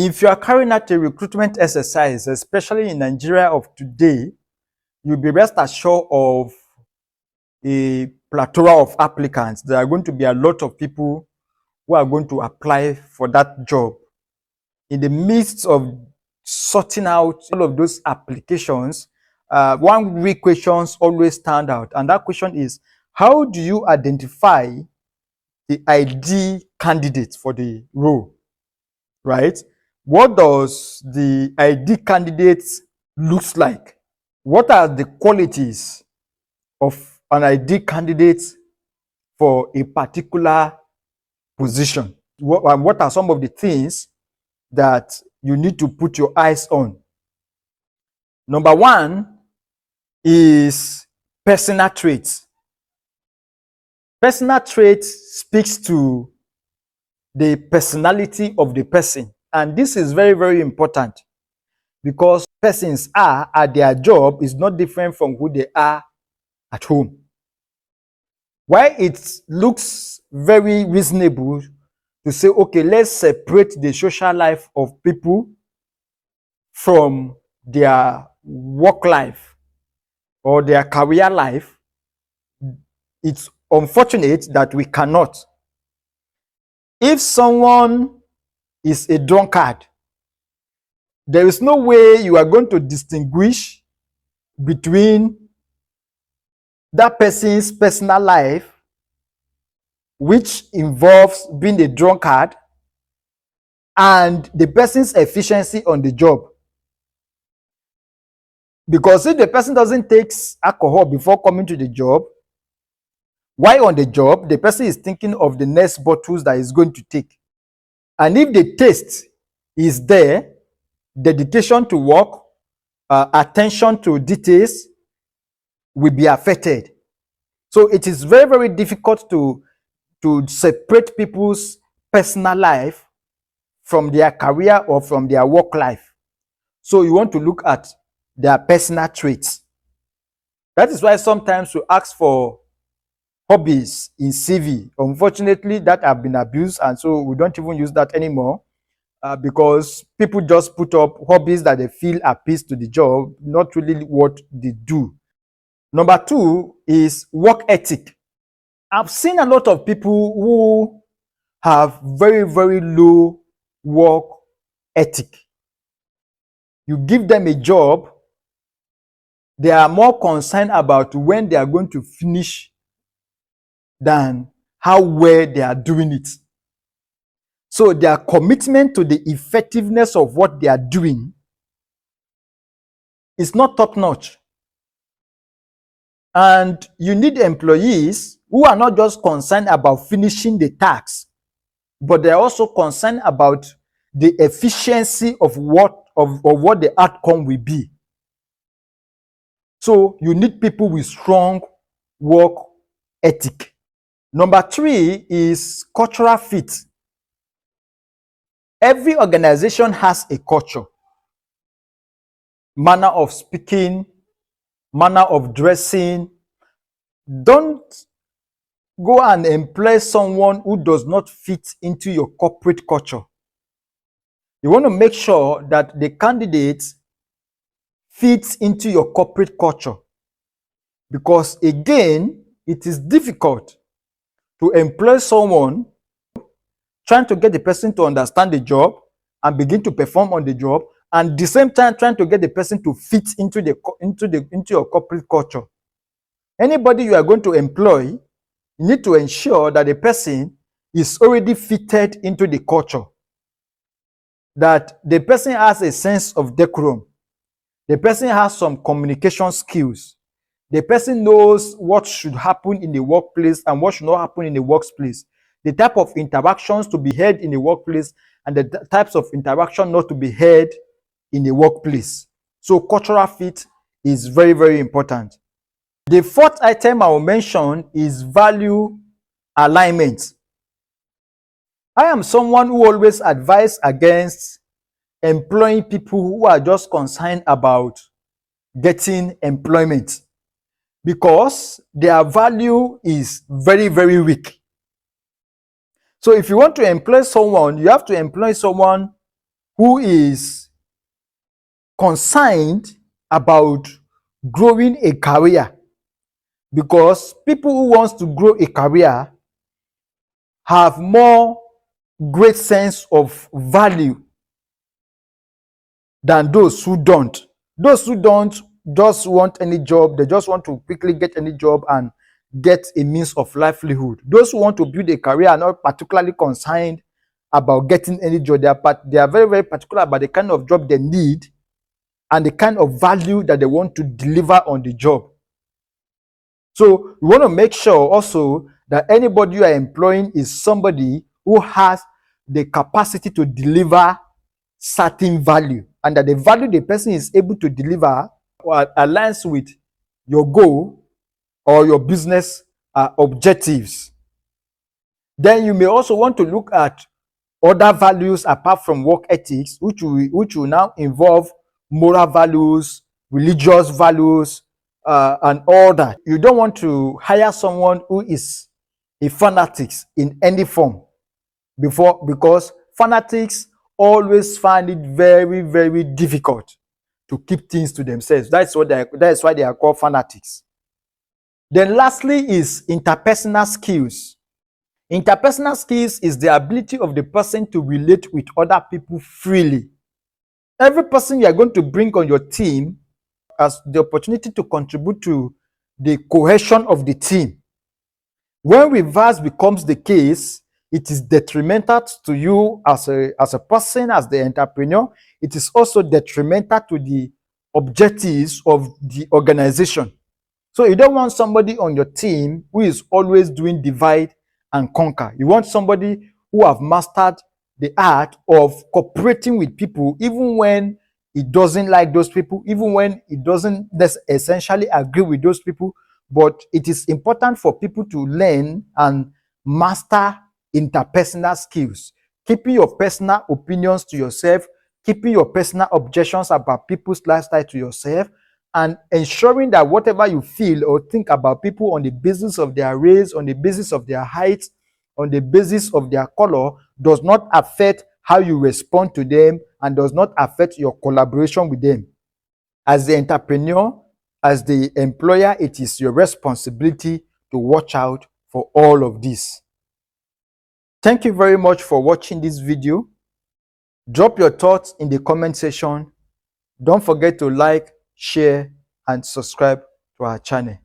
If you are carrying out a recruitment exercise, especially in Nigeria of today, you'll be rest assured of a plethora of applicants. There are going to be a lot of people who are going to apply for that job. In the midst of sorting out all of those applications, one real questions always stand out, and that question is, how do you identify the ID candidate for the role, right? What does the ID candidate looks like? What are the qualities of an ID candidate for a particular position? What are some of the things that you need to put your eyes on? Number one is personal traits. Personal traits speaks to the personality of the person. And this is very, very important because persons are at their job is not different from who they are at home. Why it looks very reasonable to say, okay, let's separate the social life of people from their work life or their career life, it's unfortunate that we cannot. If someone is a drunkard, there is no way you are going to distinguish between that person's personal life, which involves being a drunkard, and the person's efficiency on the job. Because if the person doesn't take alcohol before coming to the job, while on the job, the person is thinking of the next bottles that he's going to take. And if the taste is there, dedication to work, attention to details will be affected. So it is very, very difficult to separate people's personal life from their career or from their work life. So you want to look at their personal traits. That is why sometimes we ask for hobbies in CV. Unfortunately, that have been abused, and so we don't even use that anymore because people just put up hobbies that they feel appeals to the job, not really what they do. Number two is work ethic. I've seen a lot of people who have very, very low work ethic. You give them a job, they are more concerned about when they are going to finish than how well they are doing it. So their commitment to the effectiveness of what they are doing is not top-notch. And you need employees who are not just concerned about finishing the task, but they're also concerned about the efficiency of what the outcome will be. So you need people with strong work ethic. Number three is cultural fit. Every organization has a culture, manner of speaking, manner of dressing. Don't go and employ someone who does not fit into your corporate culture. You want to make sure that the candidate fits into your corporate culture, because again, it is difficult to employ someone trying to get the person to understand the job and begin to perform on the job, and at the same time trying to get the person to fit into your corporate culture. Anybody you are going to employ, you need to ensure that the person is already fitted into the culture, that the person has a sense of decorum, the person has some communication skills, the person knows what should happen in the workplace and what should not happen in the workplace, the type of interactions to be had in the workplace and the types of interaction not to be had in the workplace. So cultural fit is very, very important. The fourth item I will mention is value alignment. I am someone who always advises against employing people who are just concerned about getting employment, because their value is very, very weak. So if you want to employ someone, you have to employ someone who is concerned about growing a career, because people who wants to grow a career have more great sense of value than those who don't. Those who don't just want any job, they just want to quickly get any job and get a means of livelihood. Those who want to build a career are not particularly concerned about getting any job. They are very, very particular about the kind of job they need and the kind of value that they want to deliver on the job. So you want to make sure also that anybody you are employing is somebody who has the capacity to deliver certain value, and that the value the person is able to deliver aligns with your goal or your business objectives. Then you may also want to look at other values apart from work ethics, which will now involve moral values, religious values, and all that. You don't want to hire someone who is a fanatic in any form because fanatics always find it very, very difficult to keep things to themselves. That's why they are called fanatics. Then lastly is interpersonal skills. Interpersonal skills is the ability of the person to relate with other people freely. Every person you are going to bring on your team has the opportunity to contribute to the cohesion of the team. When reverse becomes the case, it is detrimental to you as a person, as the entrepreneur. It is also detrimental to the objectives of the organization. So you don't want somebody on your team who is always doing divide and conquer. You want somebody who have mastered the art of cooperating with people, even when he doesn't like those people, even when he doesn't essentially agree with those people. But it is important for people to learn and master interpersonal skills, keeping your personal opinions to yourself, keeping your personal objections about people's lifestyle to yourself, and ensuring that whatever you feel or think about people on the basis of their race, on the basis of their height, on the basis of their color, does not affect how you respond to them and does not affect your collaboration with them. As the entrepreneur, as the employer, it is your responsibility to watch out for all of this. Thank you very much for watching this video. Drop your thoughts in the comment section. Don't forget to like, share, and subscribe to our channel.